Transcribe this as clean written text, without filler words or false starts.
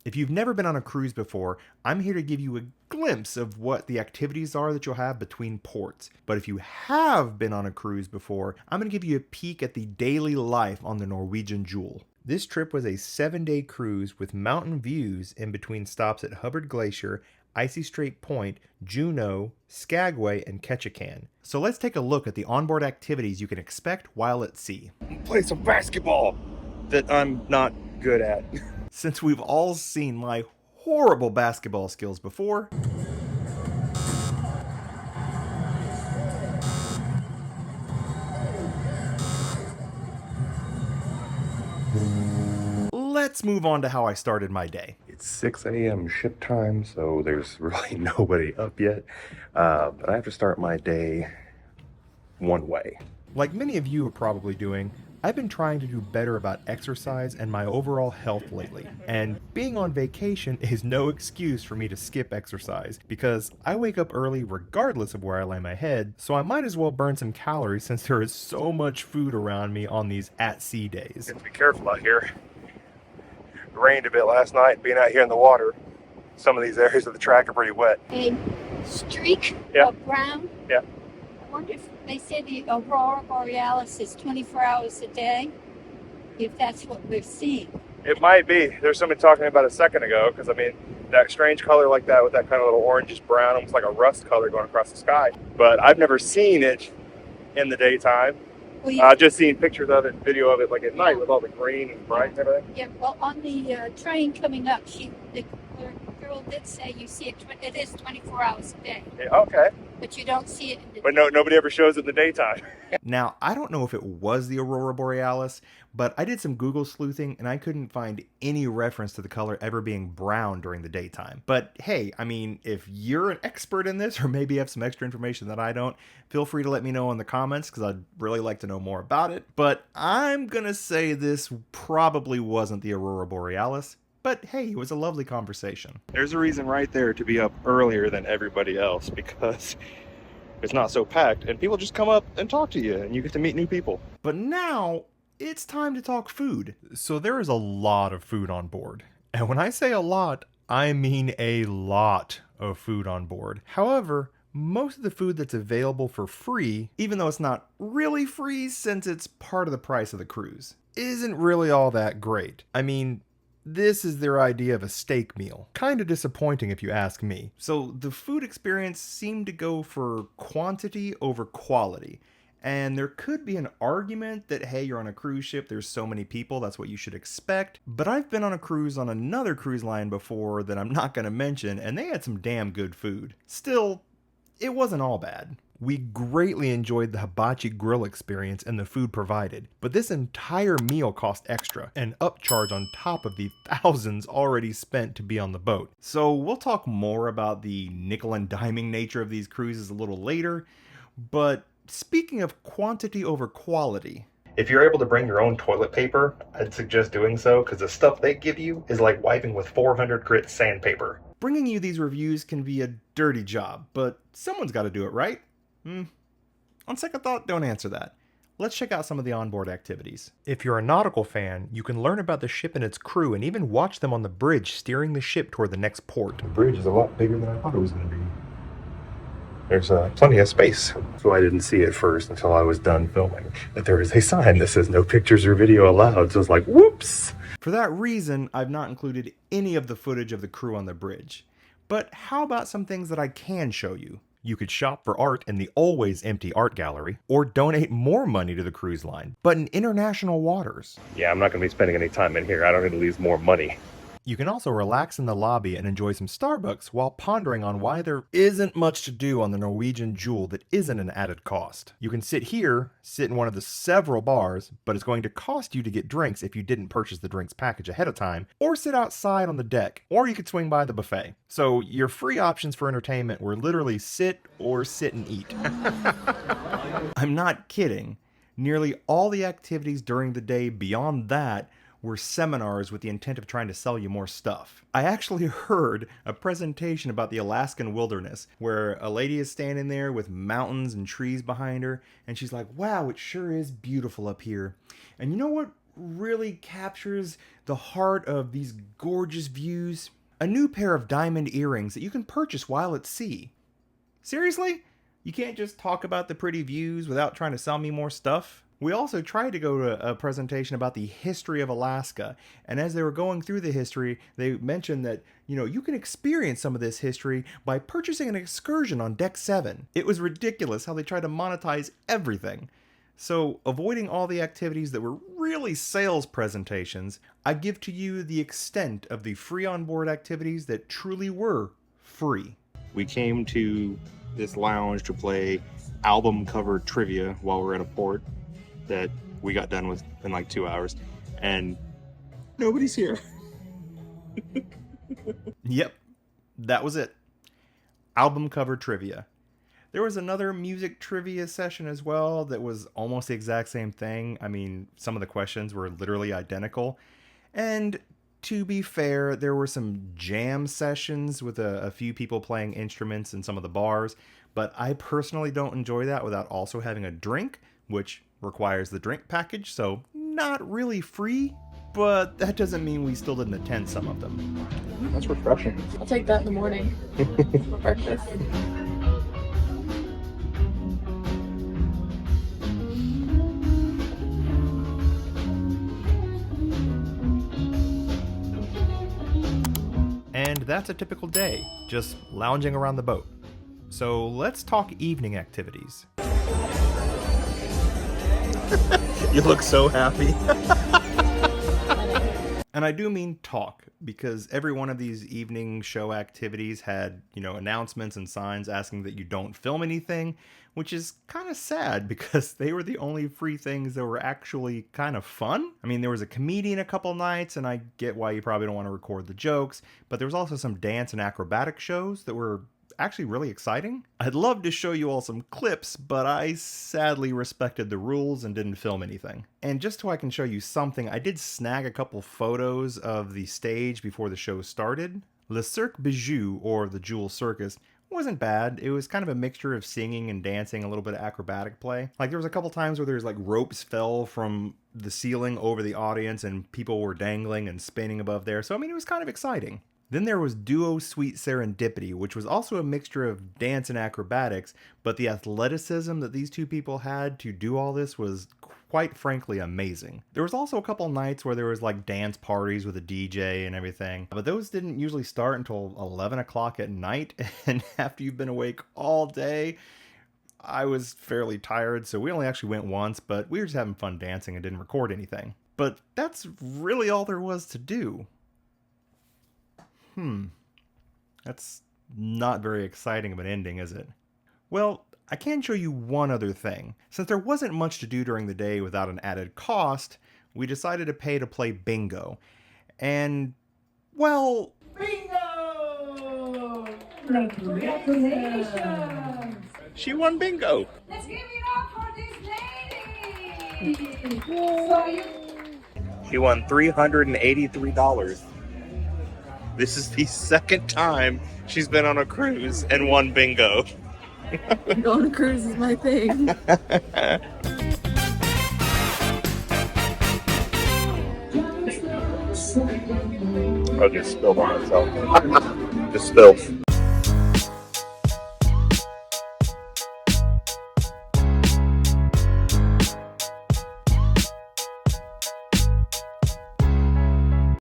If you've never been on a cruise before, I'm here to give you a glimpse of what the activities are that you'll have between ports. But if you have been on a cruise before, I'm going to give you a peek at the daily life on the Norwegian Jewel. This trip was a 7-day cruise with mountain views in between stops at Hubbard Glacier, Icy Strait Point, Juneau, Skagway, and Ketchikan. So let's take a look at the onboard activities you can expect while at sea. Play some basketball that I'm not good at. Since we've all seen my horrible basketball skills before, let's move on to how I started my day. It's 6 a.m. ship time, so there's really nobody up yet. But I have to start my day one way. Like many of you are probably doing, I've been trying to do better about exercise and my overall health lately, and being on vacation is no excuse for me to skip exercise, because I wake up early regardless of where I lay my head, so I might as well burn some calories since there is so much food around me on these at-sea days. Be careful out here. It rained a bit last night, being out here in the water. Some of these areas of the track are pretty wet. A streak Yeah. of brown. Yeah. I wonder if they say the aurora borealis is 24 hours a day, if that's what we're seeing. It might be. There's somebody talking about a second ago, because I mean, that strange color like that with that kind of little orangish brown, almost like a rust color going across the sky. But I've never seen it in the daytime. Well, you, I've just seen pictures of it, video of it, like at night with all the green and bright and everything. yeah, well, on the train coming up, the girl did say you see it. It is 24 hours a day, Yeah, okay. but you don't see it in the But nobody ever shows it in the daytime. Now, I don't know if it was the aurora borealis, but I did some Google sleuthing and I couldn't find any reference to the color ever being brown during the daytime. But hey, I mean, if you're an expert in this or maybe have some extra information that I don't, feel free to let me know in the comments because I'd really like to know more about it. But I'm gonna say this probably wasn't the aurora borealis. But hey, it was a lovely conversation. There's a reason right there to be up earlier than everybody else, because it's not so packed and people just come up and talk to you and you get to meet new people. But now it's time to talk food. So there is a lot of food on board. And when I say a lot, I mean a lot of food on board. However, most of the food that's available for free, even though it's not really free since it's part of the price of the cruise, isn't really all that great. I mean, this is their idea of a steak meal. Kind of disappointing if you ask me. So the food experience seemed to go for quantity over quality. And there could be an argument that, hey, you're on a cruise ship, there's so many people, that's what you should expect. But I've been on a cruise on another cruise line before that I'm not going to mention, and they had some damn good food. Still, it wasn't all bad. We greatly enjoyed the hibachi grill experience and the food provided, but this entire meal cost extra, an upcharge on top of the thousands already spent to be on the boat. So we'll talk more about the nickel and diming nature of these cruises a little later, but speaking of quantity over quality, If you're able to bring your own toilet paper, I'd suggest doing so, because the stuff they give you is like wiping with 400 grit sandpaper. bringing you these reviews can be a dirty job, but someone's got to do it, right? On second thought, don't answer that. Let's check out some of the onboard activities. If you're a nautical fan, you can learn about the ship and its crew and even watch them on the bridge steering the ship toward the next port. The bridge is a lot bigger than I thought it was going to be. There's plenty of space, so I didn't see it first until I was done filming. But there is a sign that says no pictures or video allowed, so it's like, whoops! For that reason, I've not included any of the footage of the crew on the bridge. But how about some things that I can show you? You could shop for art in the always empty art gallery, or donate more money to the cruise line, but in international waters. Yeah, I'm not going to be spending any time in here. I don't need to lose more money. You can also relax in the lobby and enjoy some Starbucks while pondering on why there isn't much to do on the Norwegian Jewel that isn't an added cost. You can sit in one of the several bars, but it's going to cost you to get drinks if you didn't purchase the drinks package ahead of time, or sit outside on the deck, or you could swing by the buffet. So your free options for entertainment were literally sit or sit and eat. I'm not kidding. Nearly all the activities during the day beyond that were seminars with the intent of trying to sell you more stuff. I actually heard a presentation about the Alaskan wilderness where a lady is standing there with mountains and trees behind her, and she's like, wow, it sure is beautiful up here. And you know what really captures the heart of these gorgeous views. A new pair of diamond earrings that you can purchase while at sea. Seriously? You can't just talk about the pretty views without trying to sell me more stuff? We also tried to go to a presentation about the history of Alaska, and as they were going through the history, they mentioned that, you can experience some of this history by purchasing an excursion on Deck 7. It was ridiculous how they tried to monetize everything. So, avoiding all the activities that were really sales presentations, I give to you the extent of the free onboard activities that truly were free. We came to this lounge to play album cover trivia while we were at a port that we got done with in like 2 hours, and nobody's here. Yep, that was it. Album cover trivia. There was another music trivia session as well that was almost the exact same thing. I mean, some of the questions were literally identical. And to be fair, there were some jam sessions with a few people playing instruments in some of the bars, but I personally don't enjoy that without also having a drink, which requires the drink package, so not really free, but that doesn't mean we still didn't attend some of them. That's refreshing. I'll take that in the morning for breakfast. And that's a typical day, just lounging around the boat. So let's talk evening activities. You look so happy. And I do mean talk, because every one of these evening show activities had, announcements and signs asking that you don't film anything, which is kind of sad because they were the only free things that were actually kind of fun. I mean, there was a comedian a couple nights, and I get why you probably don't want to record the jokes, but there was also some dance and acrobatic shows that were actually really exciting. I'd love to show you all some clips, but I sadly respected the rules and didn't film anything. And just so I can show you something, I did snag a couple photos of the stage before the show started. Le Cirque Bijou, or the Jewel Circus, wasn't bad. It was kind of a mixture of singing and dancing, a little bit of acrobatic play. Like, there was a couple times where there's like ropes fell from the ceiling over the audience and people were dangling and spinning above there. So, I mean, it was kind of exciting. Then there was Duo Sweet Serendipity, which was also a mixture of dance and acrobatics, but the athleticism that these two people had to do all this was quite frankly amazing. There was also a couple nights where there was like dance parties with a DJ and everything, but those didn't usually start until 11 o'clock at night, and after you've been awake all day, I was fairly tired, so we only actually went once, but we were just having fun dancing and didn't record anything. But that's really all there was to do. That's not very exciting of an ending, is it? Well, I can show you one other thing. Since there wasn't much to do during the day without an added cost, we decided to pay to play bingo. And, well... Bingo! Congratulations! She won bingo! Let's give it up for this lady! So She won $383. This is the second time she's been on a cruise and won bingo. going to cruise is my thing. I just spilled on myself. Just spilled.